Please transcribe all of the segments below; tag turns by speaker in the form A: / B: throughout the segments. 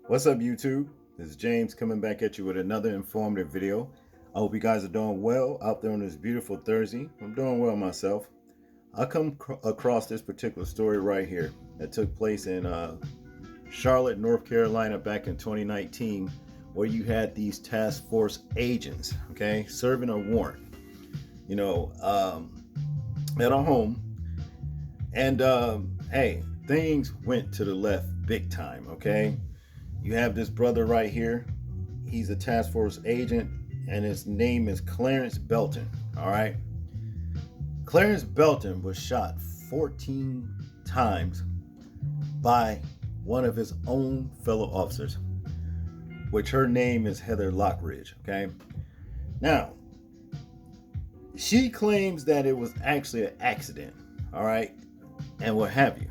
A: What's up, YouTube? This is James coming back at you with another informative video. I hope you guys are doing well out there on this beautiful Thursday. I'm doing well myself. I come across this particular story right here that took place in Charlotte, North Carolina back in 2019, where you had these task force agents, okay, serving a warrant, at a home. And hey, things went to the left big time, okay? You have this brother right here. He's a task force agent, and his name is Clarence Belton, all right? Clarence Belton was shot 14 times by one of his own fellow officers, which her name is Heather Lockridge, okay? Now, she claims that it was actually an accident, all right, and what have you.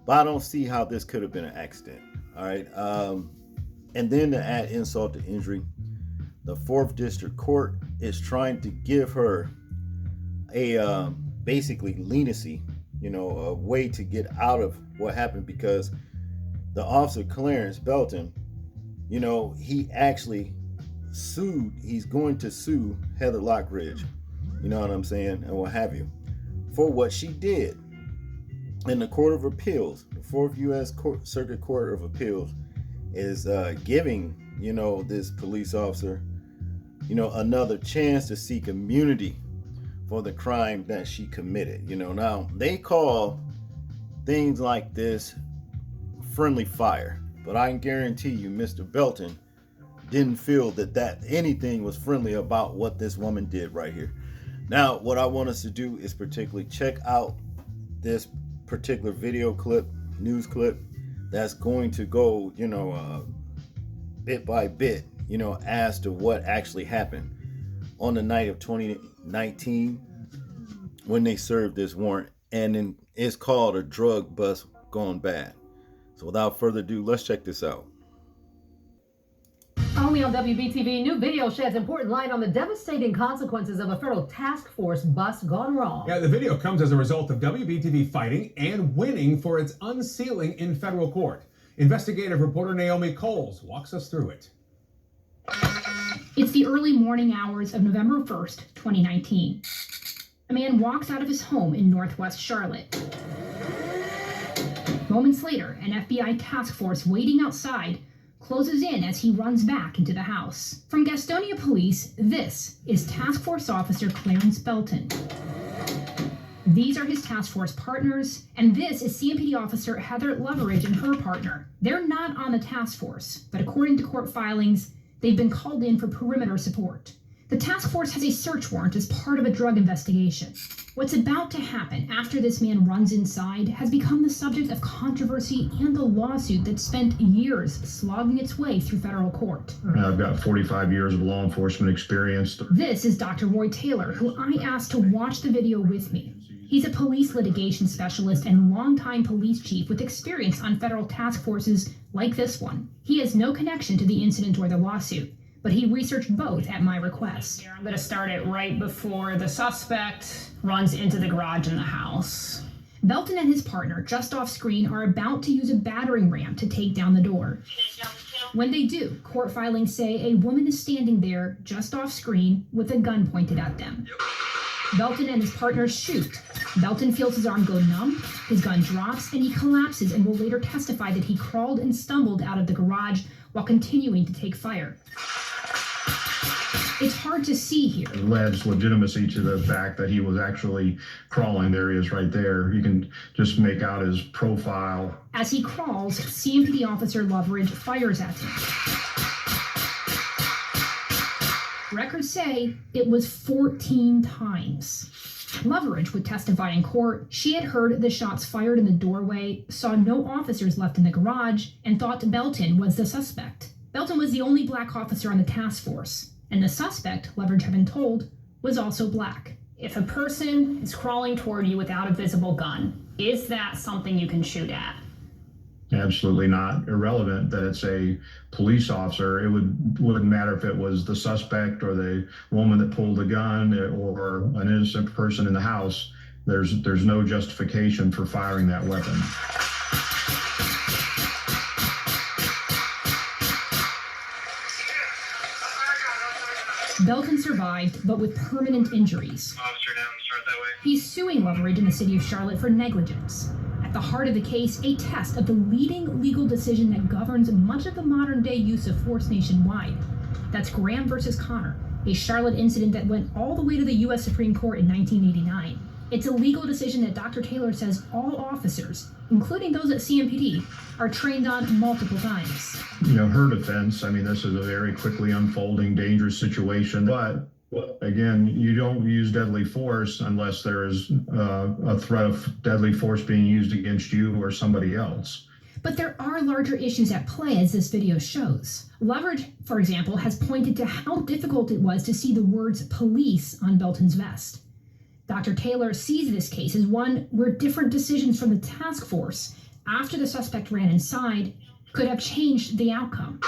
A: But I don't see how this could have been an accident, all right? And then to add insult to injury, the 4th District Court is trying to give her a basically leniency, a way to get out of what happened, because the officer Clarence Belton, he actually sued. He's going to sue Heather Lockridge, you know what I'm saying, and what have you, for what she did. In the Court of Appeals, the 4th U.S. Circuit Court of Appeals is giving, this police officer, another chance to seek immunity for the crime that she committed. Now they call things like this friendly fire, but I can guarantee you Mr. Belton didn't feel that anything was friendly about what this woman did right here. Now, what I want us to do is particularly check out this particular video clip, news clip, that's going to go, bit by bit, as to what actually happened on the night of 2019 when they served this warrant, and it's called a drug bust gone bad. So without further ado, let's check this out.
B: Only on WBTV, new video sheds important light on the devastating consequences of a federal task force bust gone wrong.
C: Yeah, the video comes as a result of WBTV fighting and winning for its unsealing in federal court. Investigative reporter Naomi Coles walks us through it.
D: It's the early morning hours of November 1st, 2019. A man walks out of his home in Northwest Charlotte. Moments later, an FBI task force waiting outside closes in as he runs back into the house. From Gastonia Police, this is Task Force Officer Clarence Belton. These are his task force partners, and this is CMPD Officer Heather Lockridge and her partner. They're not on the task force, but according to court filings, they've been called in for perimeter support. The task force has a search warrant as part of a drug investigation. What's about to happen after this man runs inside has become the subject of controversy and a lawsuit that spent years slogging its way through federal court.
E: I've got 45 years of law enforcement experience.
D: This is Dr. Roy Taylor, who I asked to watch the video with me. He's a police litigation specialist and longtime police chief with experience on federal task forces like this one. He has no connection to the incident or the lawsuit, but he researched both at my request.
F: I'm going to start it right before the suspect runs into the garage in the house.
D: Belton and his partner, just off screen, are about to use a battering ram to take down the door. When they do, court filings say a woman is standing there just off screen with a gun pointed at them. Belton and his partners shoot. Belton feels his arm go numb, his gun drops, and he collapses and will later testify that he crawled and stumbled out of the garage while continuing to take fire. It's hard to see here.
E: It adds legitimacy to the fact that he was actually crawling. There he is right there. You can just make out his profile.
D: As he crawls, CMPD Officer Lockridge fires at him. Records say it was 14 times. Lockridge would testify in court. She had heard the shots fired in the doorway, saw no officers left in the garage, and thought Belton was the suspect. Belton was the only black officer on the task force, and the suspect, Lockridge had been told, was also black.
F: If a person is crawling toward you without a visible gun, is that something you can shoot at?
E: Absolutely not. Irrelevant that it's a police officer. It wouldn't matter if it was the suspect or the woman that pulled the gun or an innocent person in the house. There's no justification for firing that weapon.
D: Belton survived, but with permanent injuries.
G: Officer down, start that way.
D: He's suing Loveridge in the city of Charlotte for negligence. At the heart of the case, a test of the leading legal decision that governs much of the modern-day use of force nationwide. That's Graham versus Connor, a Charlotte incident that went all the way to the U.S. Supreme Court in 1989. It's a legal decision that Dr. Taylor says all officers, including those at CMPD, are trained on multiple times.
E: Her defense, this is a very quickly unfolding, dangerous situation, but again, you don't use deadly force unless there is a threat of deadly force being used against you or somebody else.
D: But there are larger issues at play, as this video shows. Loveridge, for example, has pointed to how difficult it was to see the words police on Belton's vest. Dr. Taylor sees this case as one where different decisions from the task force after the suspect ran inside could have changed the outcome.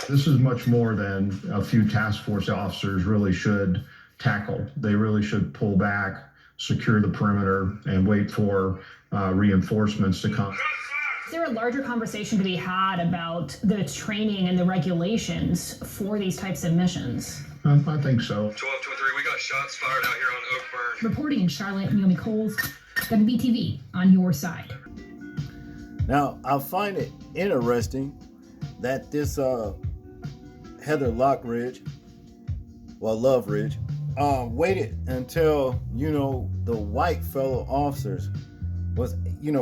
E: This is much more than a few task force officers really should tackle. They really should pull back, secure the perimeter, and wait for reinforcements to come.
F: Is there a larger conversation to be had about the training and the regulations for these types of missions?
E: I think so.
G: 12-23, we got shots fired out here on Oakburn.
D: Reporting in Charlotte, Naomi Coles, WBTV, on your side.
A: Now, I find it interesting that this Heather Lockridge, Loveridge, waited until, the white fellow officers was,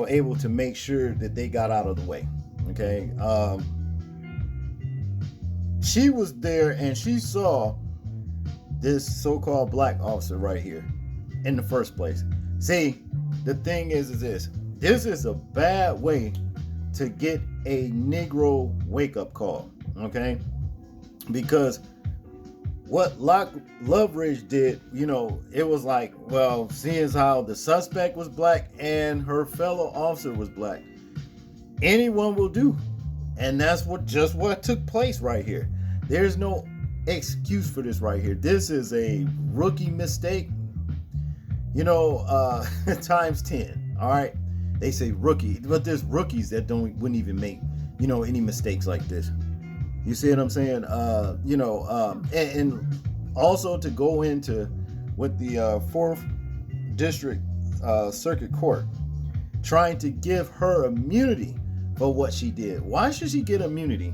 A: able to make sure that they got out of the way. Okay. She was there and she saw this so-called black officer right here in the first place. See, the thing is this is a bad way to get a Negro wake-up call, okay? Because what Loveridge did, it was like, well, seeing as how the suspect was black and her fellow officer was black, anyone will do. And that's what took place right here. There's no excuse for this right here. This is a rookie mistake, times 10. All right, they say rookie, but there's rookies that wouldn't even make any mistakes like this. You see what I'm saying? And also to go into with the 4th District Circuit Court trying to give her immunity for what she did. Why should she get immunity?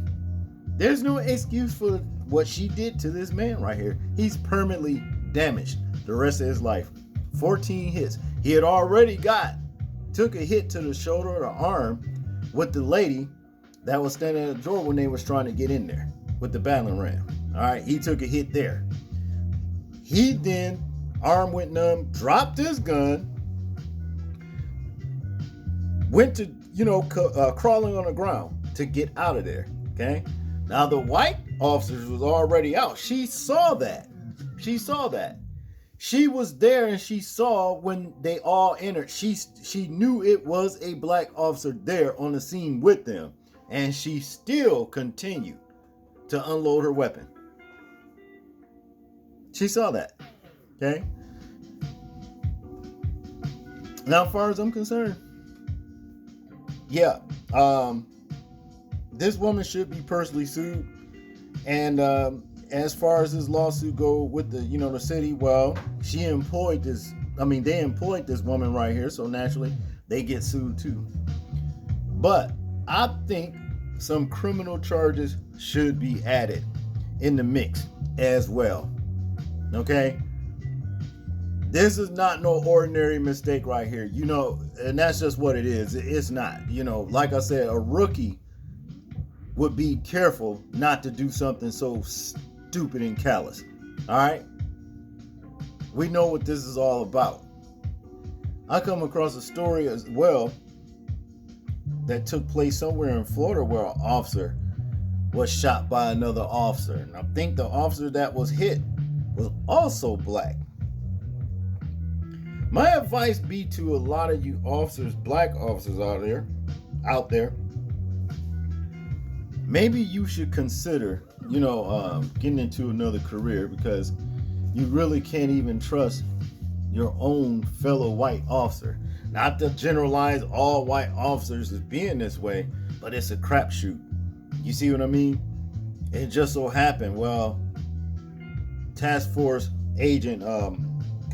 A: There's no excuse for what she did to this man right here. He's permanently damaged the rest of his life. 14 hits. He had already took a hit to the shoulder or the arm with the lady that was standing at the door when they was trying to get in there with the battering ram. All right, he took a hit there. He then, arm went numb, dropped his gun, went to, crawling on the ground to get out of there, okay? Now, the white officers was already out. She saw that. She was there and she saw when they all entered. She knew it was a black officer there on the scene with them. And she still continued to unload her weapon. She saw that. Okay? Now, as far as I'm concerned, yeah, this woman should be personally sued. And as far as this lawsuit go with the, the city, well, they employed this woman right here, so naturally they get sued too. But I think some criminal charges should be added in the mix as well. Okay? This is not no ordinary mistake right here, and that's just what it is. It's not, like I said, a rookie would be careful not to do something so stupid and callous. All right? We know what this is all about. I come across a story as well that took place somewhere in Florida where an officer was shot by another officer. And I think the officer that was hit was also black. My advice be to a lot of you officers, black officers out there, maybe you should consider, getting into another career, because you really can't even trust your own fellow white officer. Not to generalize all white officers as being this way, but it's a crapshoot. You see what I mean? It just so happened, Task Force Agent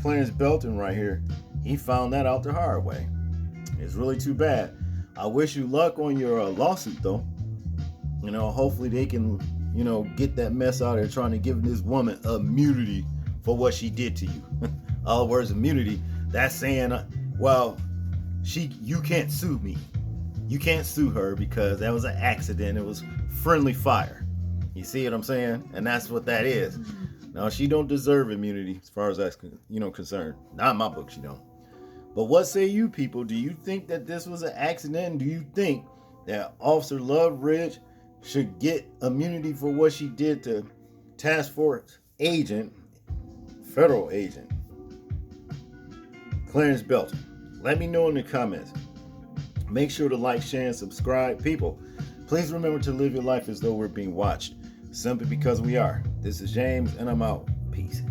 A: Clarence Belton right here, he found that out the hard way. It's really too bad. I wish you luck on your lawsuit, though. You know, hopefully they can, you know, get that mess out of there trying to give this woman immunity for what she did to you. All words immunity, that's saying, well, you can't sue me. You can't sue her because that was an accident. It was friendly fire. You see what I'm saying? And that's what that is. Now, she don't deserve immunity as far as that's, you know, concerned. Not in my book, she don't. But what say you people? Do you think that this was an accident? And do you think that Officer Love Ridge should get immunity for what she did to Task Force Agent, Federal Agent Clarence Belton? Let me know in the comments. Make sure to like, share, and subscribe. People, please remember to live your life as though we're being watched, simply because we are. This is James, and I'm out. Peace.